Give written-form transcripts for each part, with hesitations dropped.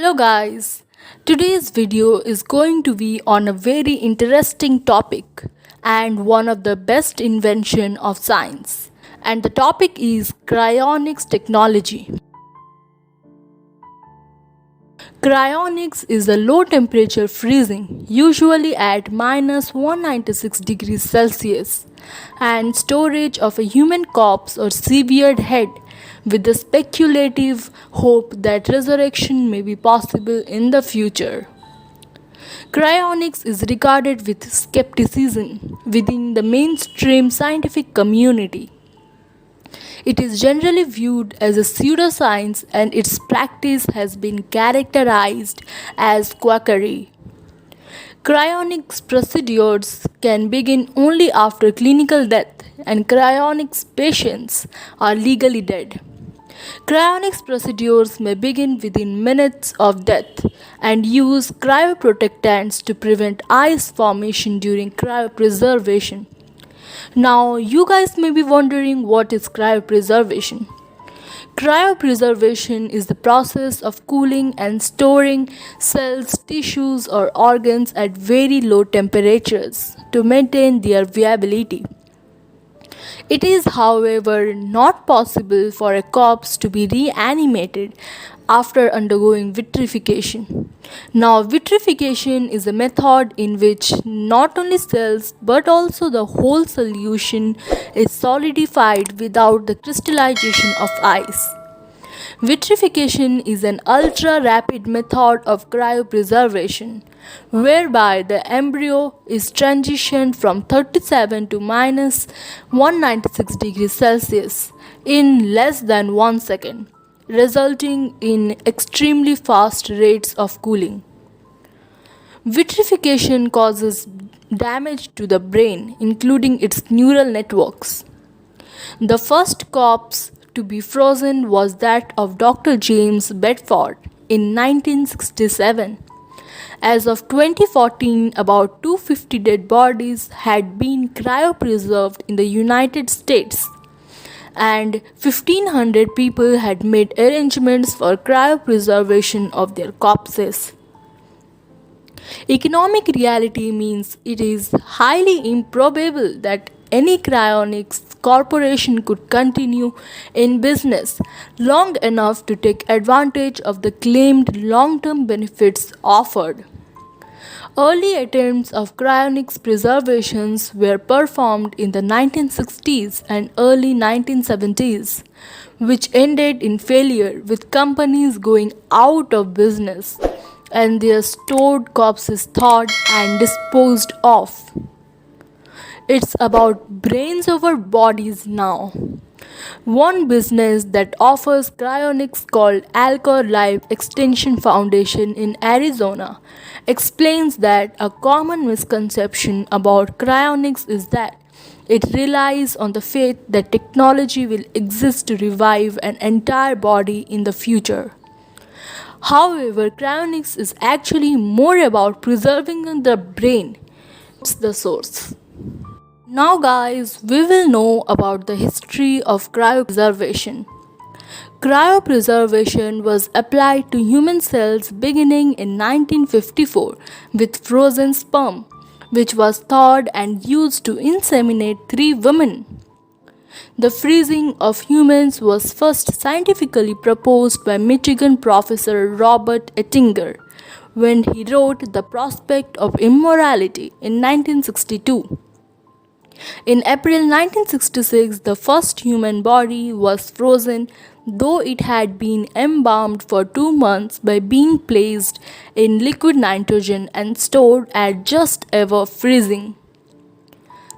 Hello guys, today's video is going to be on a very interesting topic and one of the best invention of science, and the topic is cryonics technology. Cryonics is a low temperature freezing, usually at minus 196 degrees Celsius, and storage of a human corpse or severed head with the speculative hope that resurrection may be possible in the future. Cryonics is regarded with skepticism within the mainstream scientific community. It is generally viewed as a pseudoscience and its practice has been characterized as quackery. Cryonics procedures can begin only after clinical death, and cryonics patients are legally dead. Cryonics procedures may begin within minutes of death and use cryoprotectants to prevent ice formation during cryopreservation. Now, you guys may be wondering what is cryopreservation. Cryopreservation is the process of cooling and storing cells, tissues, or organs at very low temperatures to maintain their viability. It is, however, not possible for a corpse to be reanimated after undergoing vitrification. Now, vitrification is a method in which not only cells but also the whole solution is solidified without the crystallization of ice. Vitrification is an ultra rapid method of cryopreservation whereby the embryo is transitioned from 37 to minus 196 degrees Celsius in less than 1 second, resulting in extremely fast rates of cooling. Vitrification causes damage to the brain, including its neural networks. The first corpse to be frozen was that of Dr. James Bedford in 1967. As of 2014, about 250 dead bodies had been cryopreserved in the United States, and 1500 people had made arrangements for cryopreservation of their corpses. Economic reality means it is highly improbable that any cryonics corporation could continue in business long enough to take advantage of the claimed long-term benefits offered. Early attempts of cryonics preservations were performed in the 1960s and early 1970s, which ended in failure with companies going out of business and their stored corpses thawed and disposed of. It's about brains over bodies now. One business that offers cryonics called Alcor Life Extension Foundation in Arizona explains that a common misconception about cryonics is that it relies on the faith that technology will exist to revive an entire body in the future. However, cryonics is actually more about preserving the brain. It's the source. Now guys, we will know about the history of cryopreservation. Cryopreservation was applied to human cells beginning in 1954 with frozen sperm, which was thawed and used to inseminate 3 women. The freezing of humans was first scientifically proposed by Michigan professor Robert Ettinger when he wrote The Prospect of Immortality in 1962. In April 1966, the first human body was frozen, though it had been embalmed for 2 months by being placed in liquid nitrogen and stored at just above freezing.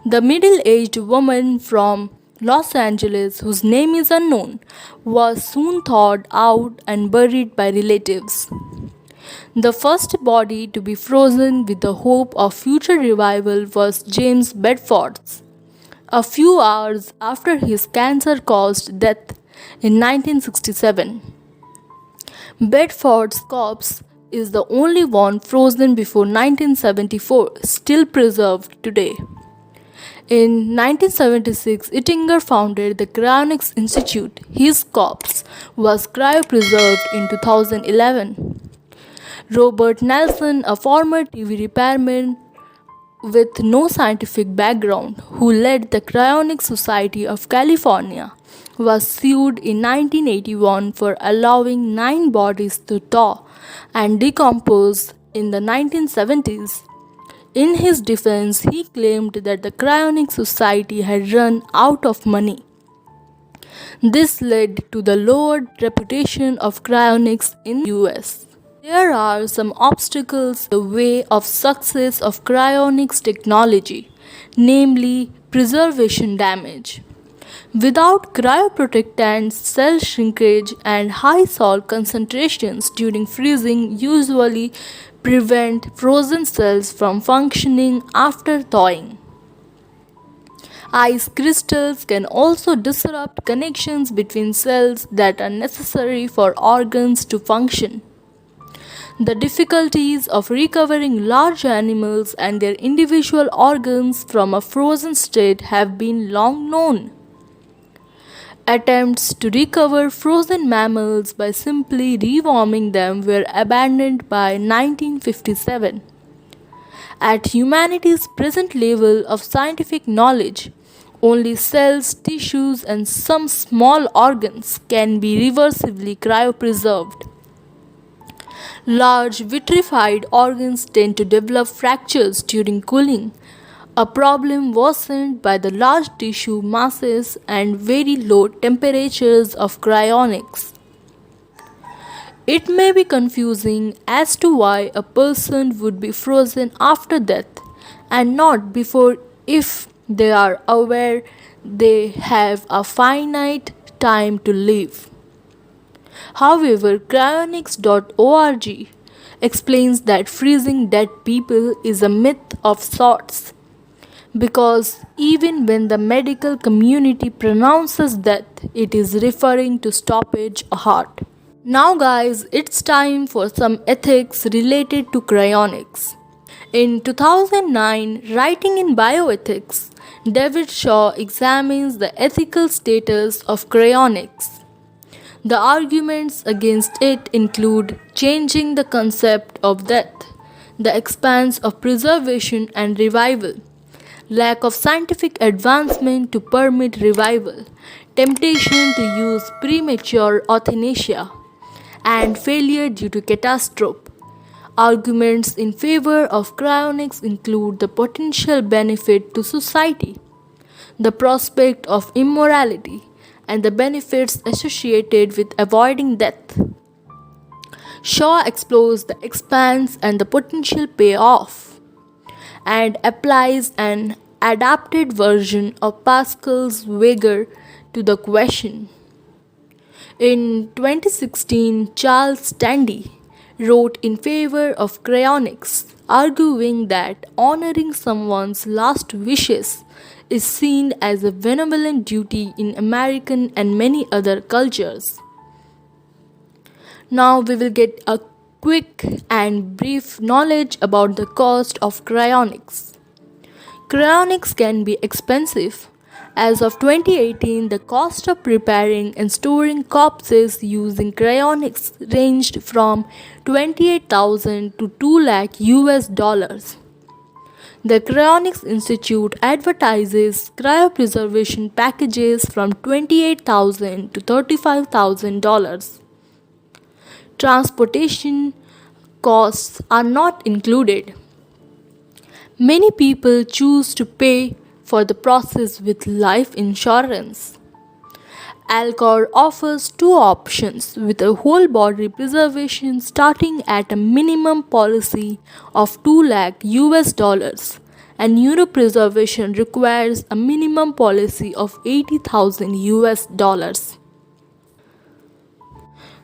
The middle-aged woman from Los Angeles, whose name is unknown, was soon thawed out and buried by relatives. The first body to be frozen with the hope of future revival was James Bedford's, a few hours after his cancer-caused death in 1967. Bedford's corpse is the only one frozen before 1974 still preserved today. In 1976, Ettinger founded the Cryonics Institute. His corpse was cryopreserved in 2011. Robert Nelson, a former TV repairman with no scientific background, who led the Cryonics Society of California, was sued in 1981 for allowing 9 bodies to thaw and decompose in the 1970s. In his defense, he claimed that the Cryonics Society had run out of money. This led to the lowered reputation of cryonics in the US. There are some obstacles in the way of success of cryonics technology, namely preservation damage. Without cryoprotectants, cell shrinkage and high salt concentrations during freezing usually prevent frozen cells from functioning after thawing. Ice crystals can also disrupt connections between cells that are necessary for organs to function. The difficulties of recovering large animals and their individual organs from a frozen state have been long known. Attempts to recover frozen mammals by simply rewarming them were abandoned by 1957. At humanity's present level of scientific knowledge, only cells, tissues, and some small organs can be reversibly cryopreserved. Large vitrified organs tend to develop fractures during cooling, a problem worsened by the large tissue masses and very low temperatures of cryonics. It may be confusing as to why a person would be frozen after death and not before if they are aware they have a finite time to live. However, cryonics.org explains that freezing dead people is a myth of sorts, because even when the medical community pronounces death, it is referring to stoppage of heart. Now guys, it's time for some ethics related to cryonics. In 2009, writing in Bioethics, David Shaw examines the ethical status of cryonics. The arguments against it include changing the concept of death, the expanse of preservation and revival, lack of scientific advancement to permit revival, temptation to use premature euthanasia, and failure due to catastrophe. Arguments in favor of cryonics include the potential benefit to society, the prospect of immortality, and the benefits associated with avoiding death. Shaw explores the expanse and the potential payoff, and applies an adapted version of Pascal's Wager to the question. In 2016, Charles Tandy wrote in favor of cryonics, arguing that honoring someone's last wishes is seen as a benevolent duty in American and many other cultures. Now we will get a quick and brief knowledge about the cost of cryonics. Cryonics can be expensive. As of 2018, the cost of preparing and storing corpses using cryonics ranged from 28,000 to 2 lakh US dollars. The Cryonics Institute advertises cryopreservation packages from $28,000 to $35,000. Transportation costs are not included. Many people choose to pay for the process with life insurance. Alcor offers two options with a whole body preservation starting at a minimum policy of 2 lakh US dollars, and neuropreservation requires a minimum policy of 80,000 US dollars.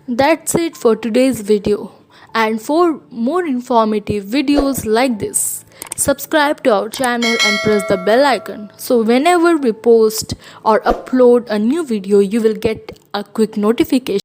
That's it for today's video, and for more informative videos like this, subscribe to our channel and press the bell icon, so whenever we post or upload a new video you will get a quick notification.